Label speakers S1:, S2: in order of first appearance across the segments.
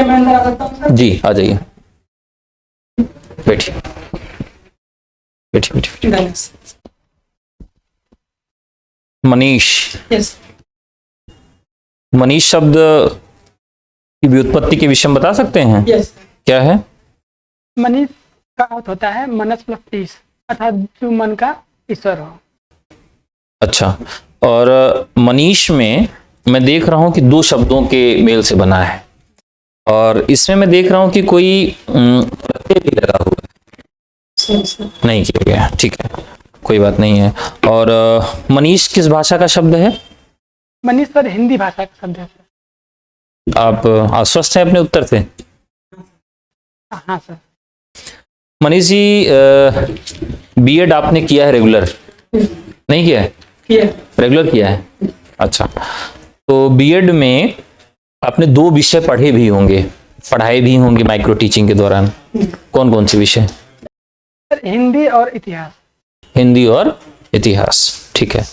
S1: क्या मैं अंदर आ सकता हूँ सर?
S2: जी आ जाइए, बैठिए बैठिए बैठिए।
S1: धन्यवाद।
S2: मनीष,
S1: यस।
S2: मनीष शब्द की व्युत्पत्ति के विषय में बता सकते हैं?
S1: यस।
S2: क्या है?
S1: मनीष का अर्थ होता है मनस प्लस ईश, अर्थात जो मन का ईश्वर हो।
S2: अच्छा, और मनीष में मैं देख रहा हूं कि दो शब्दों के मेल से बना है, और इसमें मैं देख रहा हूं कि कोई प्रत्यय भी लगा हुआ है, नहीं किया गया, ठीक है कोई बात नहीं है। और मनीष किस भाषा का शब्द है?
S1: मनीष सर हिंदी भाषा का शब्द है सर।
S2: आप आश्वस्त हैं अपने उत्तर से?
S1: हाँ सर।
S2: मनीष जी, बीएड आपने किया है रेगुलर? नहीं किया है? रेगुलर किया है। अच्छा, तो बीएड में आपने दो विषय पढ़े भी होंगे, पढ़ाए भी होंगे माइक्रो टीचिंग के दौरान। कौन कौन से विषय?
S1: सर हिंदी और इतिहास।
S2: हिंदी और इतिहास, ठीक है।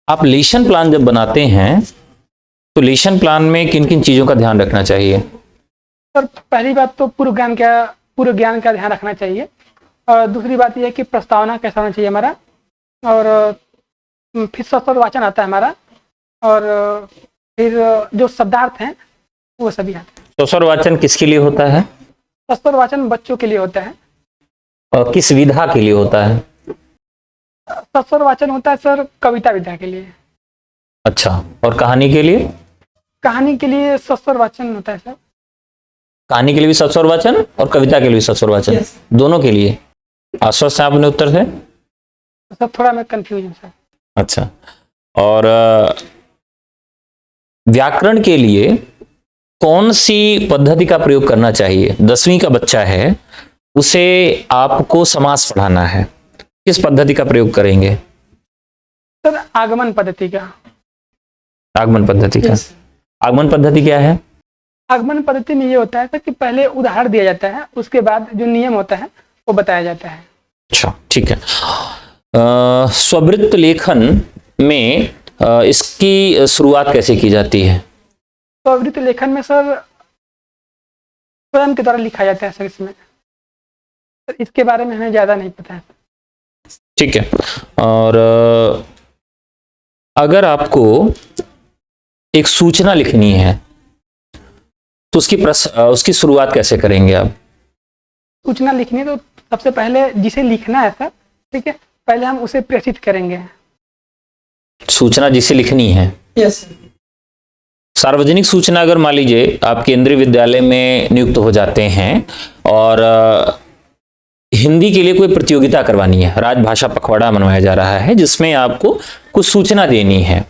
S2: आप लेसन प्लान जब बनाते हैं तो लेसन प्लान में किन किन चीजों का ध्यान रखना चाहिए?
S1: सर पहली बात तो पूर्व ज्ञान का ध्यान रखना चाहिए, और दूसरी बात यह है कि प्रस्तावना कैसा होना चाहिए हमारा, और फिर सस्वर वाचन आता है हमारा, और फिर जो शब्दार्थ हैं वो सभी आते हैं।
S2: सस्वर वाचन किसके लिए होता है?
S1: सस्वर वाचन बच्चों के लिए होता है।
S2: और किस विधा के लिए होता है?
S1: सस्वर वाचन होता है सर कविता विधा के लिए।
S2: अच्छा, और कहानी के लिए?
S1: कहानी के लिए सस्वर वाचन होता है सर।
S2: कहानी के लिए भी सस्वर वाचन और कविता के लिए भी सस्वर वाचन?
S1: Yes.
S2: दोनों के लिए? आश्वस्त हैं अपने उत्तर से?
S1: सर थोड़ा मैं कंफ्यूज हूँ सर।
S2: अच्छा, और व्याकरण के लिए कौन सी पद्धति का प्रयोग करना चाहिए? 10वीं का बच्चा है, उसे आपको समास पढ़ाना है, किस पद्धति का प्रयोग करेंगे?
S1: सर आगमन पद्धति का।
S2: आगमन पद्धति का।
S1: Yes.
S2: आगमन पद्धति क्या है?
S1: आगमन पद्धति में ये होता है सर कि पहले उदाहरण दिया जाता है, उसके बाद जो नियम होता है वो बताया जाता है।
S2: अच्छा, ठीक है। स्ववृत्त लेखन में इसकी शुरुआत कैसे की जाती है?
S1: स्ववृत्त लेखन में सर स्वयं के द्वारा लिखा जाता है सर। इसमें सर इसके बारे में हमें ज्यादा नहीं पता है।
S2: ठीक है, और अगर आपको एक सूचना लिखनी है तो उसकी शुरुआत कैसे करेंगे आप?
S1: सूचना लिखनी है तो सबसे पहले जिसे लिखना है सर, ठीक है, पहले हम उसे प्रेषित करेंगे।
S2: सूचना जिसे लिखनी है?
S1: यस।
S2: सार्वजनिक सूचना, अगर मान लीजिए आप केंद्रीय विद्यालय में नियुक्त हो जाते हैं और हिंदी के लिए कोई प्रतियोगिता करवानी है, राजभाषा पखवाड़ा मनवाया जा रहा है जिसमें आपको कुछ सूचना देनी है,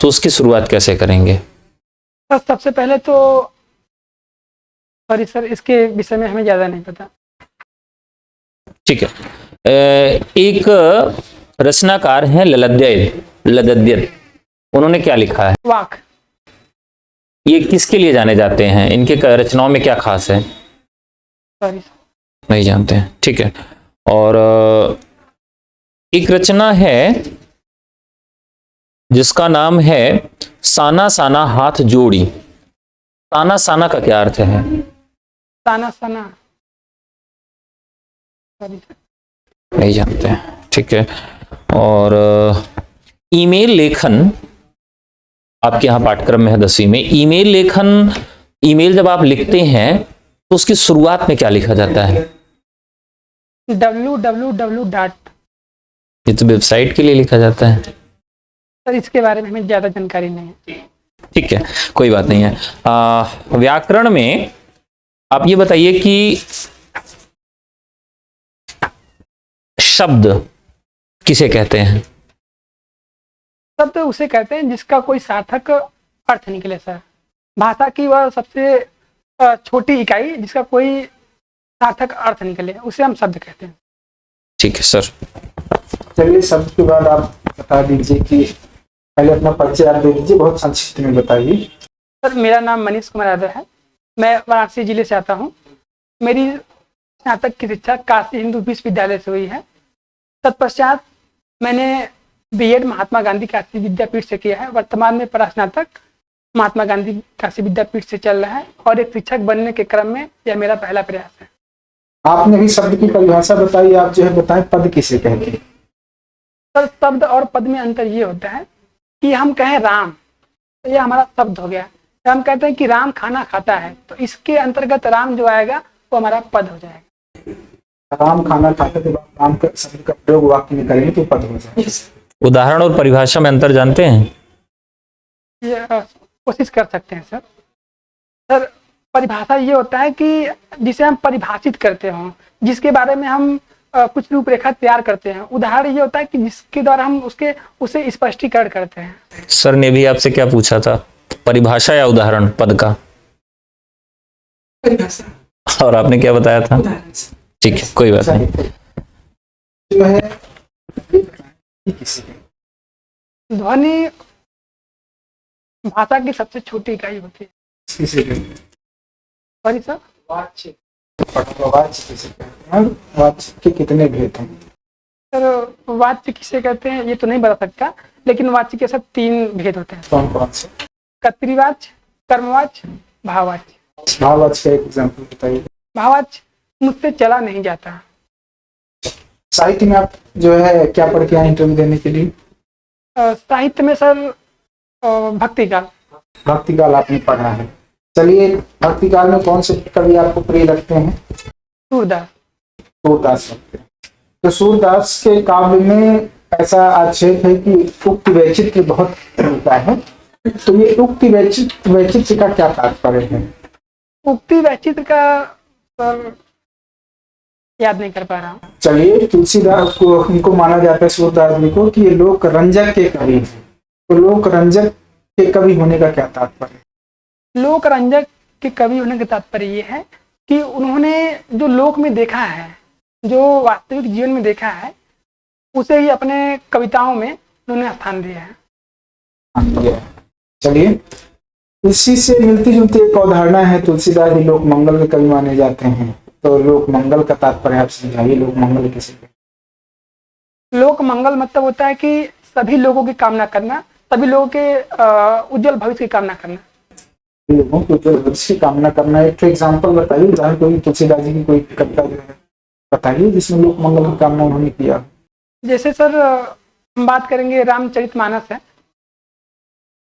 S2: तो उसकी शुरुआत कैसे करेंगे?
S1: सर सबसे पहले तो सॉरी सर इसके विषय में हमें ज्यादा नहीं पता।
S2: ठीक है, एक रचनाकार हैं लदद्य, उन्होंने क्या लिखा है?
S1: वाक।
S2: ये किसके लिए जाने जाते हैं? इनके रचनाओं में क्या खास है?
S1: सॉरी
S2: नहीं जानते हैं, ठीक है। और एक रचना है जिसका नाम है साना साना हाथ जोड़ी। साना साना का क्या अर्थ है?
S1: साना साना
S2: नहीं जानते हैं, ठीक है। और ईमेल लेखन आपके यहाँ पाठ्यक्रम में है 10वीं में। ईमेल लेखन, ईमेल जब आप लिखते हैं तो उसकी शुरुआत में क्या लिखा जाता है?
S1: www.
S2: ये तो वेबसाइट के लिए लिखा जाता है।
S1: सर इसके बारे में हमें ज्यादा जानकारी नहीं है।
S2: ठीक है, कोई बात नहीं है। व्याकरण में आप ये बताइए कि शब्द किसे कहते हैं?
S1: शब्द उसे कहते हैं जिसका कोई सार्थक अर्थ निकले सर। भाषा की वह सबसे छोटी इकाई जिसका कोई सार्थक अर्थ निकले उसे हम शब्द कहते हैं।
S2: ठीक है सर।
S3: चलिए, शब्द के बाद आप बता दीजिए कि पहले अपना परिचय आप दे दीजिए, बहुत संक्षिप्त में बताइए।
S1: सर मेरा नाम मनीष कुमार यादव है, मैं वाराणसी जिले से आता हूँ। मेरी स्नातक की शिक्षा काशी हिंदू विश्वविद्यालय से हुई है। तत्पश्चात मैंने बीएड महात्मा गांधी काशी विद्यापीठ से किया है। वर्तमान में परास्नातक महात्मा गांधी काशी विद्यापीठ से चल रहा है और एक शिक्षक बनने के क्रम में यह मेरा पहला प्रयास है।
S3: आपने भी शब्द की परिभाषा बताई, आप जो है बताएं पद किसे कहते हैं?
S1: सर शब्द और पद में अंतर ये होता है कि हम कहें राम तो ये हमारा शब्द हो गया, हम कहते हैं कि राम खाना खाता है तो इसके अंतर्गत राम जो आएगा वो हमारा पद हो जाएगा।
S3: राम खाना खाते के बाद राम का शब्द का प्रयोग वाक्य में करेंगे तो पद हो जाएगा।
S2: उदाहरण और परिभाषा में अंतर जानते हैं?
S1: ये कोशिश कर सकते हैं सर। सर परिभाषा ये होता है कि जिसे हम परिभाषित करते हों, जिसके बारे में हम कुछ रूपरेखा तैयार करते हैं। उदाहरण ये होता है कि जिसके द्वारा हम उसे स्पष्टीकरण करते हैं।
S2: सर ने भी आपसे क्या पूछा था, परिभाषा या उदाहरण पद का?
S3: परिभाषा।
S2: और आपने क्या बताया था? ठीक है, कोई बात नहीं।
S3: जो है किसी
S1: ध्वनि भाषा की सबसे छोटी इकाई होती है।
S3: किसी
S1: सॉरी सर,
S3: वाच्य किसे कहते हैं? वाच्य के कितने भेद हैं?
S1: सर वाच्य किसे कहते हैं ये तो नहीं बता सकता, लेकिन वाच्य के सब 3 भेद होते हैं।
S3: कौन कौन से?
S1: कर्तृवाच्य, कर्मवाच्य, भाववाच्य।
S3: भाववाच्य का एक एग्जाम्पल बताइए।
S1: भाववाच्य मुझसे चला नहीं जाता।
S3: साहित्य में आप जो है क्या पढ़ के आए इंटरव्यू देने के लिए?
S1: साहित्य में सर भक्ति काल।
S3: भक्ति काल आपने पढ़ा है। चलिए, भक्ति काल में कौन से कवि आपको प्रिय लगते हैं?
S1: सूरदास।
S3: सूरदास लगते हैं। तो सूरदास के काव्य में ऐसा आक्षेप है कि उक्ति वैचित्र्य बहुत होता है, तो ये उक्ति वैचित्र्य का क्या तात्पर्य है?
S1: उक्ति वैचित्र का सर याद नहीं कर पा रहा हूँ।
S3: चलिए, तुलसीदास को उनको माना जाता है, सूरदास जी को, कि ये लोक रंजक के कवि हैं। तो लोक रंजक के कवि होने का क्या तात्पर्य?
S1: लोक रंजक के कवि होने का तात्पर्य ये है कि उन्होंने जो लोक में देखा है, जो वास्तविक जीवन में देखा है, उसे ही अपने कविताओं में उन्होंने स्थान दिया है।
S3: चलिए, इसी से मिलती जुलती एक अवधारणा है, तुलसीदास जी लोक मंगल के कवि माने जाते हैं। तो लोक मंगल का तात्पर्य आप समझाइए। लोक मंगल किसे कहते हैं?
S1: लोक मंगल मतलब होता है कि सभी लोगों की कामना करना, सभी लोगों के उज्जवल भविष्य की कामना करना।
S3: लोगों को जो भविष्य की कामना करना। एक एग्जाम्पल बताइए, जहाँ कोई तुलसीदास जी की कोई कविता जो है बताइए जिसमें लोक मंगल की कामना उन्होंने किया।
S1: जैसे सर हम बात करेंगे रामचरितमानस है।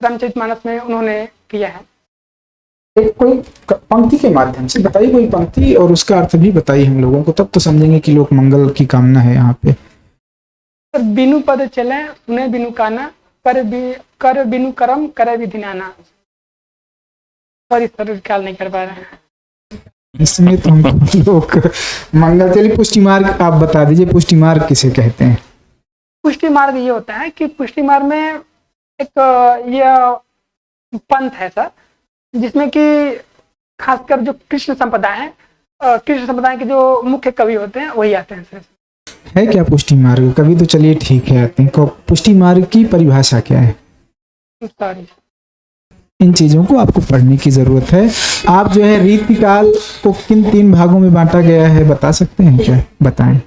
S1: रामचरितमानस में उन्होंने किया है।
S3: एक कोई पंक्ति के माध्यम से बताइए, कोई पंक्ति, और उसका अर्थ भी बताइए हम लोगों को, तब तो समझेंगे कि लोक मंगल की कामना है यहाँ पे।
S1: सर बिनु पद चले सुने बिनु काना, कर बिनु करम करे विधि नाना। सॉरी सर, ख्याल नहीं कर पा रहे हैं
S3: इसमें तो हम लोक मंगल। चलिए, पुष्टि मार्ग आप बता दीजिए, पुष्टि मार्ग किसे कहते हैं?
S1: पुष्टि मार्ग ये होता है कि पुष्टि मार्ग में एक ये पंथ है सर, जिसमें कि खासकर जो कृष्ण संप्रदाय है, कृष्ण संप्रदाय के जो मुख्य कवि होते हैं वही आते हैं सर।
S3: है क्या पुष्टि मार्ग कवि? तो चलिए ठीक है, आते हैं। पुष्टि मार्ग की परिभाषा क्या है?
S1: सॉरी,
S3: इन चीजों को आपको पढ़ने की जरूरत है। आप जो है रीति काल को किन 3 भागों में बांटा गया है बता सकते हैं क्या? बताएं।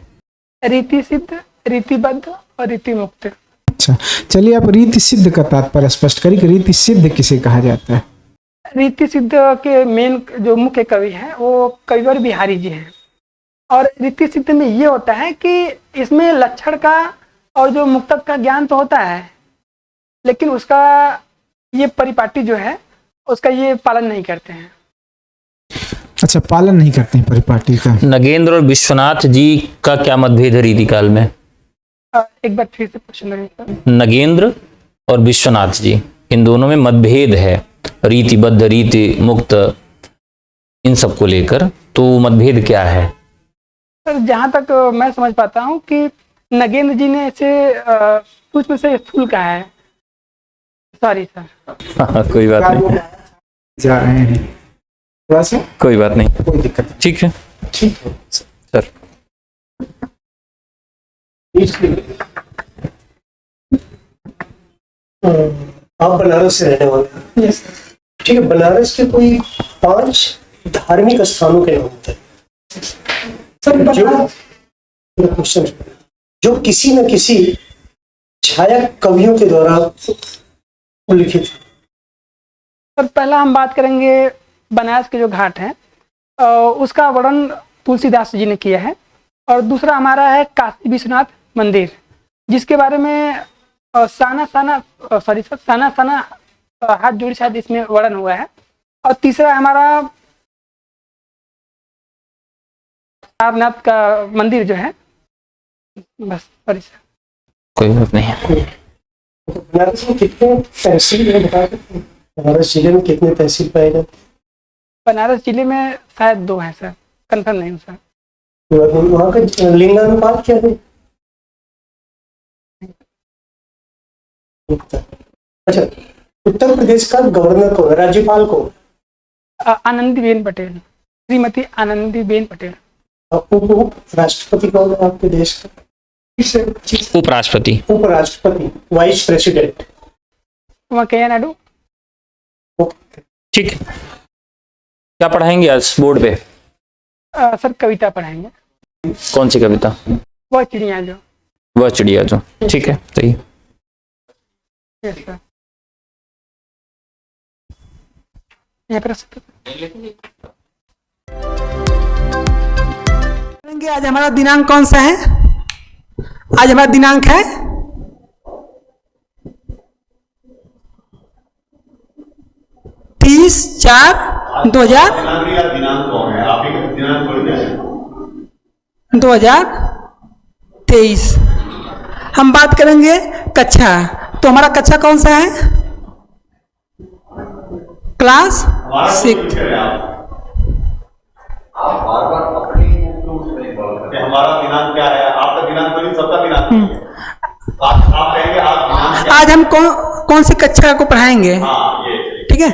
S1: रीति सिद्ध, रीतिबद्ध और रीति मुक्त।
S3: अच्छा, चलिए, आप रीति सिद्ध का तात्पर्य स्पष्ट करिए कि रीति सिद्ध किसे कहा जाता है?
S1: रीति सिद्ध के मेन जो मुख्य कवि हैं वो कविवर बिहारी जी हैं। और रीति सिद्ध में ये होता है कि इसमें लक्षण का और जो मुक्तक का ज्ञान तो होता है, लेकिन उसका ये परिपाटी जो है उसका ये पालन नहीं करते हैं।
S3: अच्छा, पालन नहीं करते हैं परिपाटी का।
S2: नगेंद्र और विश्वनाथ जी का क्या मतभेद है रीति काल में?
S1: एक बार फिर से क्वेश्चन करिए।
S2: नगेंद्र और विश्वनाथ जी, इन दोनों में मतभेद है, रीतिबद्ध, रीति मुक्त, इन सब को लेकर। तो मतभेद क्या है?
S1: सर जहाँ तक मैं समझ पाता हूँ कि नगेंद्र जी ने इसे सूक्ष्म से स्थूल कहा है। Sorry sir.
S2: कोई बात नहीं,
S3: जा रहे हैं, वैसे
S2: कोई बात नहीं,
S3: कोई दिक्कत नहीं।
S2: ठीक है,
S3: ठीक है
S2: सर।
S4: आप बनारस से रहने वाले हैं?
S1: यस।
S4: ठीक है, बनारस के कोई 5 धार्मिक स्थानों के नाम होते हैं जो किसी न किसी छाया कवियों के द्वारा उल्लिखित है।
S1: सर पहला हम बात करेंगे बनारस के जो घाट हैं उसका वर्णन तुलसीदास जी ने किया है। और दूसरा हमारा है काशी विश्वनाथ मंदिर, जिसके बारे में साना साना हाथ जोड़ी शायद इसमें वर्णन हुआ है। और तीसरा हमारा सारनाथ का मंदिर जो है। बस सॉरी सर।
S2: कोई बात नहीं है।
S4: बनारस में कितने तहसील है बता सकते हैं? बनारस जिले में कितने तहसील पाए जाते हैं?
S1: बनारस जिले में शायद 2 हैं सर, कंफर्म नहीं हूँ सर।
S4: वहाँ का लिंगानुपात क्या है? अच्छा, उत्तर प्रदेश का गवर्नर कौन है, राज्यपाल कौन?
S1: आनंदीबेन पटेल, श्रीमती आनंदीबेन पटेल।
S4: उप राष्ट्रपति कौन है आपके देश का?
S2: उपराष्ट्रपति।
S4: उपराष्ट्रपति, वाइस प्रेसिडेंट
S1: वेंकैया नायडू।
S2: ठीक है, क्या पढ़ाएंगे आज बोर्ड पे?
S1: सर कविता पढ़ाएंगे।
S2: कौन सी कविता?
S1: वह चिड़िया जो।
S2: वह चिड़िया जो। ठीक है, सही।
S1: Yes sir. यहाँ पर आज हमारा दिनांक कौन सा है? आज हमारा दिनांक है 30/4/2023। 2023 हम बात करेंगे कक्षा। तो हमारा कक्षा कौन सा है? क्लास 6।
S5: हमारा दिनांक क्या है? आपका दिनांक तो नहीं, सबका दिनांक है। आप कहेंगे आप दिनांक क्या?
S1: आज हम कौन सी कक्षा को पढ़ाएंगे?
S5: हाँ, ये
S1: ठीक है,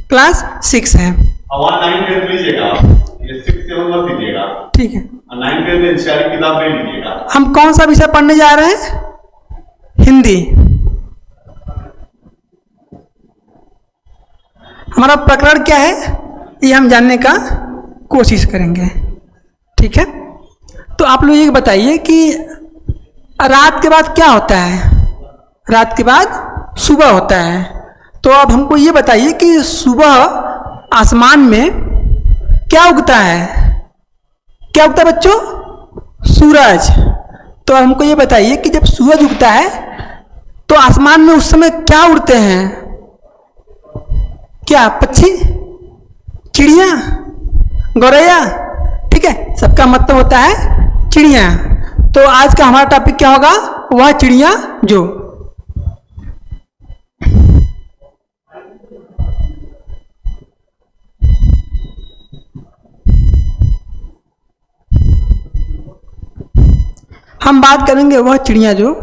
S1: क्लास 6 है।
S5: 9 10 लीजिएगा, ये 6 7 मत दीजिएगा।
S1: ठीक है,
S5: 9 10 में सारी किताब ले लीजिएगा।
S1: हम कौन सा विषय पढ़ने जा रहे हैं? हिंदी। हमारा प्रकरण क्या है ये हम जानने का कोशिश करेंगे। ठीक है, तो आप लोग ये बताइए कि रात के बाद क्या होता है? रात के बाद सुबह होता है। तो अब हमको ये बताइए कि सुबह आसमान में क्या उगता है? क्या उगता है बच्चों? सूरज। तो हमको ये बताइए कि जब सूरज उगता है तो आसमान में उस समय क्या उड़ते हैं? क्या? पक्षी, चिड़िया, गौरैया। ठीक है, सबका मतलब होता है चिड़िया। तो आज का हमारा टॉपिक क्या होगा? वह चिड़िया जो। हम बात करेंगे वह चिड़िया जो।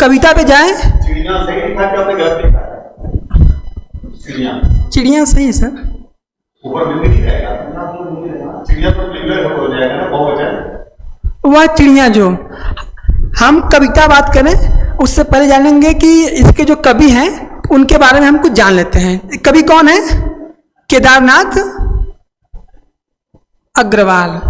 S1: कविता पे जाएं।
S5: चिड़िया सही लिखा क्या आपने गलत लिखा है?
S1: चिड़िया सही है सर।
S5: ऊपर बिंदी नहीं रहेगा, चिड़िया तो प्लूरल हो जाएगा ना, बहुवचन।
S1: वह चिड़िया जो। हम कविता बात करें उससे पहले जानेंगे कि इसके जो कवि हैं उनके बारे में हम कुछ जान लेते हैं। कवि कौन है? केदारनाथ अग्रवाल।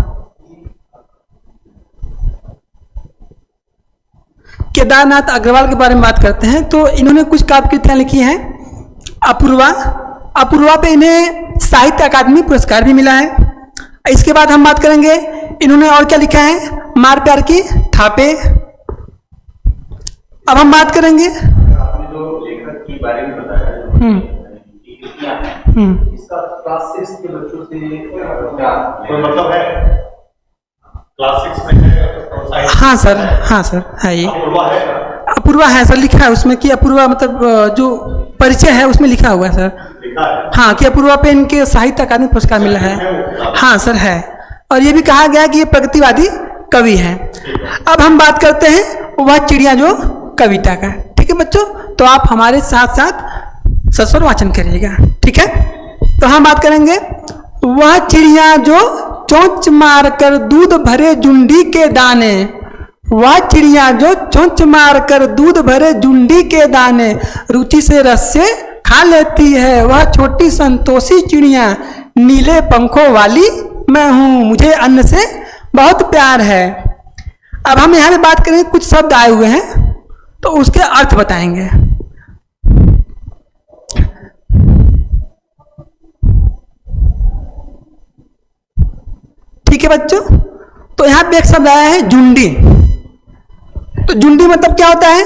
S1: केदारनाथ अग्रवाल के बारे में बात करते हैं तो इन्होंने कुछ काव्य कृतियां लिखी हैं। अपूर्वा। अपूर्वा पे इन्हें साहित्य अकादमी पुरस्कार भी मिला है। इसके बाद हम बात करेंगे इन्होंने और क्या लिखा है? मार प्यार की थापे। अब हम बात करेंगे
S5: आपने जो लेखक के बारे में बताया, इसका क्लास 6 के बच्चों से क्या कोई मतलब है? क्लास 6 में है?
S1: हाँ सर, हाँ सर है ये।
S5: अपूर्वा है?
S1: अपूर्वा है सर, लिखा है उसमें कि अपूर्वा मतलब जो परिचय है उसमें लिखा हुआ है सर।
S5: लिखा है?
S1: हाँ, कि अपूर्वा पे इनके साहित्य अकादमी पुरस्कार मिला है। हाँ सर है। और ये भी कहा गया कि ये प्रगतिवादी कवि है। अब हम बात करते हैं वह चिड़िया जो कविता का। ठीक है बच्चों, तो आप हमारे साथ साथ सस्वर वाचन करिएगा। ठीक है, तो हम बात करेंगे वह चिड़िया जो चोंच मार कर दूध भरे जुंडी के दाने। वह चिड़िया जो चोंच मार कर दूध भरे जुंडी के दाने रुचि से रस से खा लेती है। वह छोटी संतोषी चिड़िया नीले पंखों वाली मैं हूं, मुझे अन्न से बहुत प्यार है। अब हम यहाँ पे बात करेंगे, कुछ शब्द आए हुए हैं तो उसके अर्थ बताएंगे। ठीक है बच्चों, तो यहाँ पे एक शब्द आया है जुंडी। तो जुंडी मतलब क्या होता है?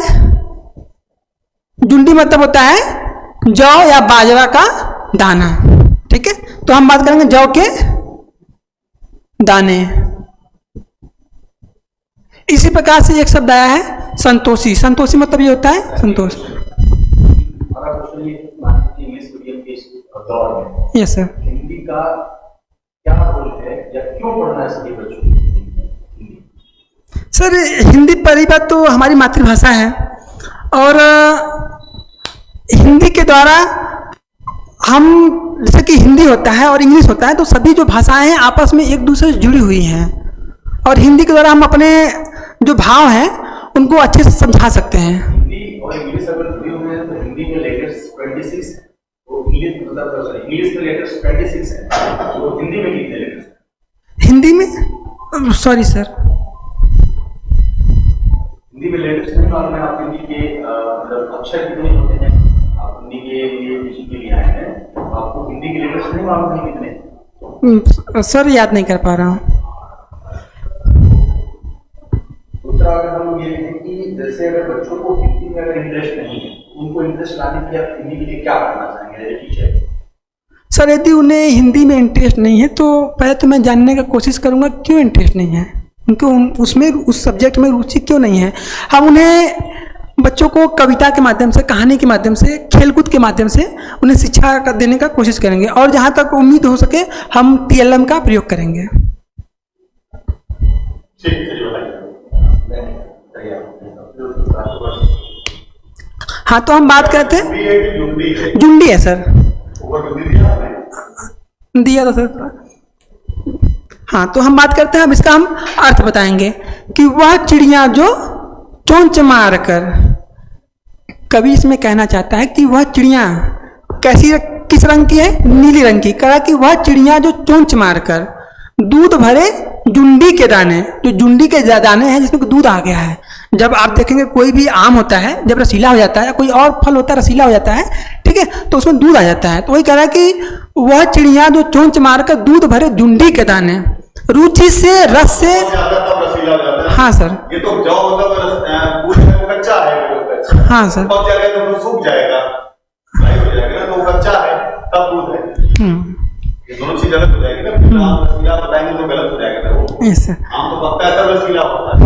S1: जुंडी मतलब होता है जौ या बाजरा का दाना। ठीक है, तो हम बात करेंगे जौ के दाने। इसी प्रकार से एक शब्द आया है संतोषी। संतोषी मतलब ये होता है संतोष।
S5: हमारा क्वेश्चन ये मान लीजिए इंग्लिश मीडियम के इस दौर में
S1: यस सर।
S5: हिंदी का क्या रोल है या क्यों पढ़ना चाहिए बच्चों को हिंदी?
S1: सर हिंदी पहली बात तो हमारी मातृभाषा है, और हिंदी के द्वारा हम, जैसे कि हिंदी होता है और इंग्लिश होता है, तो सभी जो भाषाएं हैं आपस में एक दूसरे से जुड़ी हुई हैं, और हिंदी के द्वारा हम अपने जो भाव हैं उनको अच्छे से समझा सकते हैं।
S5: हिंदी और इंग्लिश अगर जुड़ी हुई है तो हिंदी में लेटेस्ट 26 है, तो इंग्लिश में लेटेस्ट 26 है, तो हिंदी में कितने लेटेस्ट है?
S1: हिंदी में सॉरी सर,
S5: हिंदी में लेटेस्ट नहीं मालूम है आप हिंदी के मतलब अक्षर कितने होते हैं? आप हिंदी के लिए किसी के लिए आए हैं, आपको हिंदी के लेटेस्ट नहीं मालूम है कितने?
S1: सर याद नहीं कर पा रहा हूँ।
S5: दूसरा अगर हम ये लिखें कि जैसे अगर बच्चों को हिंदी में अगर इंटरेस्ट नहीं है, उनको इंटरेस्ट लाने के लिए आप हिंदी के लिए क्या करना चाहेंगे एज ए टीचर?
S1: सर यदि उन्हें हिंदी में इंटरेस्ट नहीं है तो पहले तो मैं जानने का कोशिश करूँगा क्यों इंटरेस्ट नहीं है, उनको उसमें उस सब्जेक्ट में रुचि क्यों नहीं है। हम उन्हें बच्चों को कविता के माध्यम से, कहानी के माध्यम से, खेलकूद के माध्यम से उन्हें शिक्षा देने का कोशिश करेंगे, और जहाँ तक उम्मीद हो सके हम TLM का प्रयोग करेंगे। हाँ, तो हम बात करते हैं जुंडी है सर, दिया था सर। हाँ, तो हम बात करते हैं, अब इसका हम अर्थ बताएंगे कि वह चिड़िया जो चोंच मार कर, कवि इसमें कहना चाहता है कि वह चिड़िया कैसी, किस रंग की है? नीली रंग की। कहा कि वह चिड़िया जो चोंच मार कर दूध भरे जुंडी के दाने, जो जुंडी के दाने हैं जिसमें दूध आ गया है। जब आप देखेंगे कोई भी आम होता है, जब रसीला हो जाता है, या कोई और फल होता है रसीला हो जाता है, ठीक है, तो उसमें दूध आ जाता है। तो वही कह रहा है कि वह चिड़िया जो चोंच मारकर दूध भरे जुंडी के दाने, रुचि से, रस से। हाँ सर,
S5: ये तो जौ मतलब कच्चा है।
S1: हाँ सर,
S5: पक जाएगा तो सूख जाएगा, ड्राई हो जाएगा, तो कच्चा है तब दूध है। ये दोनों चीज अलग हो जाएगी ना। आप रसीला बताएंगे तो गलत हो जाएगा वो।
S1: Yes sir.
S5: आम तो पकता है तब रसीला होता है,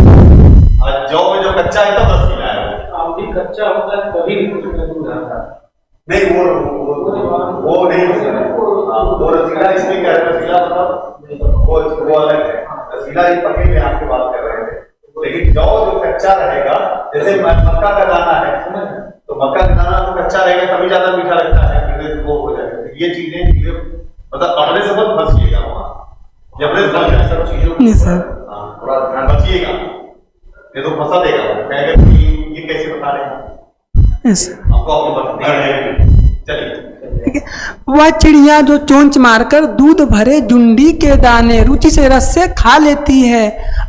S5: और जौ में जो कच्चा है तब रसीला है। आम भी कच्चा होता है तभी उसमें दूध आता है। नहीं, वो नहीं होता है, वो रसीला इसलिए कह रहे हैं, रसीला मतलब वो अलग है। रसीला ये पके में आपकी बात कर रहे थे, लेकिन जौ जो कच्चा रहेगा, जैसे मक्का का दाना है, तो मक्का का दाना तो कच्चा रहेगा तभी ज्यादा मीठा लगता है, वो हो जाएगा। ये चीजें मतलब अपने से मत फंसिएगा वहाँ, जब अपने सब चीजों को थोड़ा ध्यान रखिएगा, ये तो फंसा देगा वो, कहेगा कि ये कैसे बता रहे हैं, आपको अपने चलिए।
S1: वह चिड़िया जो चोंच मारकर दूध भरे जुंडी के दाने रुचि से रस से खा लेती है,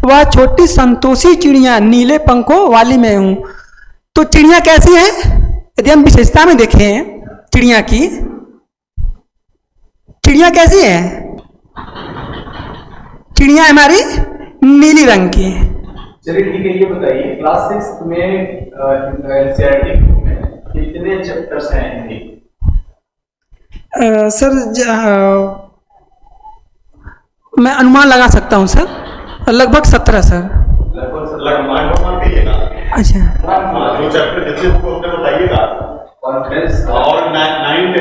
S1: वह छोटी संतोषी चिड़िया नीले पंखों वाली मैं हूं। तो चिड़िया कैसी है? यदि हम विशेषता में देखें चिड़िया की, चिड़िया कैसी है? चिड़िया हमारी नीली रंग की।
S5: चलिए ठीक है, ये बताइए क्लास 6 में एनसीईआरटी में कितने चैप्टर्स हैं हिंदी?
S1: सर मैं अनुमान लगा सकता हूं सर, लगभग 17 सर।
S5: लगभग कहिएगा।
S1: अच्छा,
S5: जो चैप्टर जितने बुक अपने बताइएगा, कॉन्फ्रेंस और 9th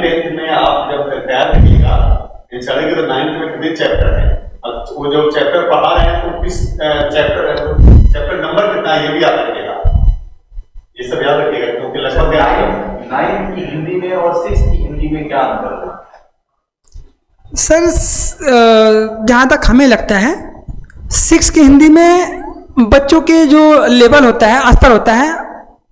S5: 10th में आप जब तैयार करिएगा चलेंगे, तो 9th में कितने चैप्टर हैं, वो जो चैप्टर पढ़ा रहे हैं तो किस चैप्टर नंबर कितना है ये भी याद रखिएगा, ये सब याद रखिएगा, क्योंकि लगभग 9th की हिंदी में और 6th की हिंदी में क्या अंतर है?
S1: सर जहाँ तक हमें लगता है 6 की हिंदी में बच्चों के जो लेवल होता है, स्तर होता है,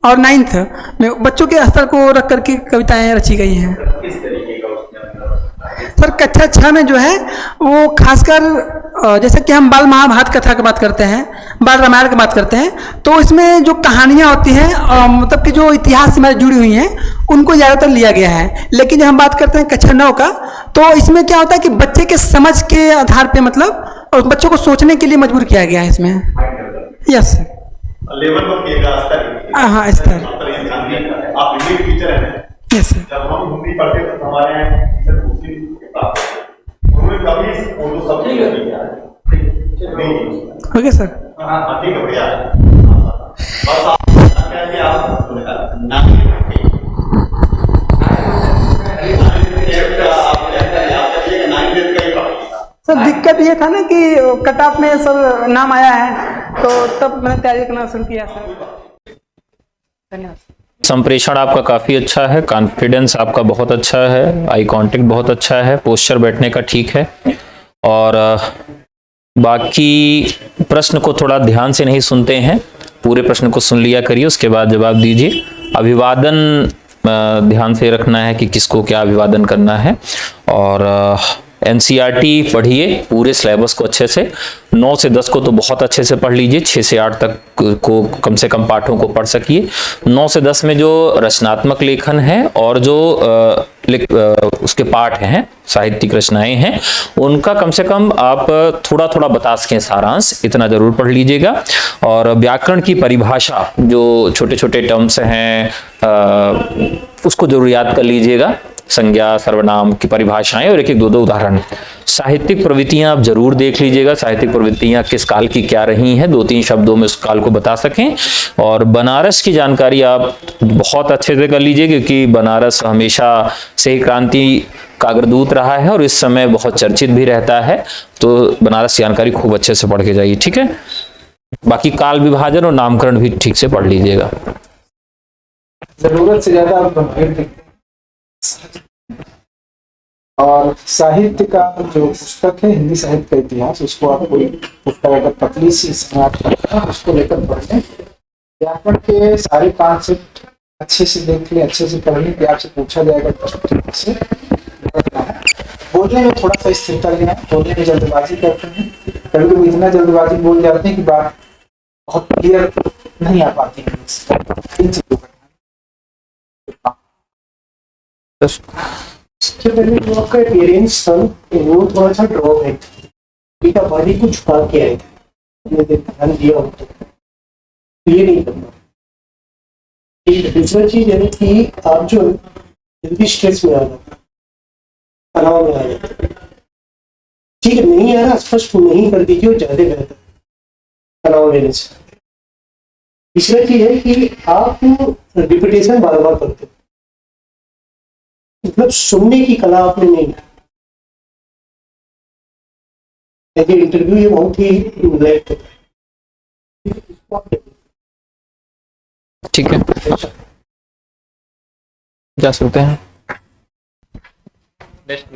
S1: और 9th में बच्चों के स्तर को रख करके कविताएं रची गई हैं।
S5: किस तरीके का उसमें अंतर?
S1: सर कक्षा 6 में जो है वो खासकर जैसे कि हम बाल महाभारत कथा की बात करते हैं, बाल रामायण की बात करते हैं, तो इसमें जो कहानियाँ होती हैं मतलब कि जो इतिहास से हमारी जुड़ी हुई हैं उनको ज़्यादातर लिया गया है। लेकिन जब हम बात करते हैं कक्षा 9 का, तो इसमें क्या होता है कि बच्चे के समझ के आधार पे मतलब और बच्चों को सोचने के लिए मजबूर किया गया है इसमें। यस
S5: लेवल पर किएगा, स्तर
S1: हाँ स्तर।
S5: आप हिंदी के टीचर हैं,
S1: यस सर।
S5: जब हम हिंदी पढ़ते थे तो हमारे यहाँ टीचर मुस्लिम के पास उन्होंने कभी उर्दू शब्द नहीं किया नहीं।
S1: Okay sir.
S5: हाँ ठीक है भैया, बस आप क्या कि आप नाम
S1: सर दिक्कत ये था ना कि कट ऑफ में सर नाम आया है, तो तब मैंने तैयारी करना शुरू किया सर। धन्यवाद।
S2: संप्रेषण आपका काफी अच्छा है, कॉन्फिडेंस आपका बहुत अच्छा है, आई कांटेक्ट बहुत अच्छा है, पोस्चर बैठने का ठीक है, और बाकी प्रश्न को थोड़ा ध्यान से नहीं सुनते हैं, पूरे प्रश्न को सुन लिया करिए, उसके बाद जवाब दीजिए। अभिवादन ध्यान से रखना है कि किसको क्या अभिवादन करना है, और एनसीईआरटी पढ़िए पूरे सिलेबस को अच्छे से, 9 से 10 को तो बहुत अच्छे से पढ़ लीजिए, 6 से 8 तक को कम से कम पाठों को पढ़ सकिए। 9 से 10 में जो रचनात्मक लेखन है और जो उसके पाठ हैं, साहित्यिक रचनाएं हैं, उनका कम से कम आप थोड़ा थोड़ा बता सकें सारांश, इतना जरूर पढ़ लीजिएगा। और व्याकरण की परिभाषा, जो छोटे छोटे टर्म्स हैं, उसको जरूर याद कर लीजिएगा, संज्ञा सर्वनाम की परिभाषाएं और एक एक दो दो उदाहरण। साहित्यिक प्रवृत्तियां आप जरूर देख लीजिएगा, साहित्यिक प्रवृत्तियां किस काल की क्या रही हैं, 2-3 शब्दों में उस काल को बता सकें। और बनारस की जानकारी आप बहुत अच्छे से कर लीजिए, क्योंकि बनारस हमेशा से ही क्रांति का अग्रदूत रहा है और इस समय बहुत चर्चित भी रहता है, तो बनारस की जानकारी खूब अच्छे से पढ़ के जाइए, ठीक है। बाकी काल विभाजन और नामकरण भी ठीक से पढ़ लीजिएगा।
S3: जरूरत से ज्यादा आप गंभीर दिखते हैं। और साहित्य का जो पुस्तक है, हिंदी साहित्य का इतिहास, उसको आप कोई पुस्तक अगर पतली सी समाप्त करते हैं उसको लेकर पढ़ें। व्याकरण के सारे कॉन्सेप्ट अच्छे से देख ले, अच्छे से पढ़ लें कि आपसे पूछा जाएगा तो से बोलने में थोड़ा सा स्थिरता लेना, बोलने में जल्दबाजी करते हैं, कभी कभी इतना जल्दबाजी बोल जाते हैं कि बात बहुत क्लियर नहीं आ पाती है।
S4: सबसे पहले जो आपका अपीयरेंस था वो थोड़ा सा ड्रॉप है, बेटा बॉडी को छुपा के आए थे, मैंने ध्यान दिया हो तो ये नहीं करना। एक दूसरा चीज है कि आप जो जल्दी स्ट्रेस में आ जाते, तनाव में आ जाते, ठीक है, नहीं आ रहा स्पष्ट नहीं कर दीजिए और ज्यादा बेहतर तनाव लेने से। तीसरा चीज है कि आप रिपीटेशन बार बार करते, मतलब सुनने की कला आपने नहीं है। इंटरव्यू ये बहुत ही लायक है।
S2: ठीक है, जा सकते हैं। नेक्स्ट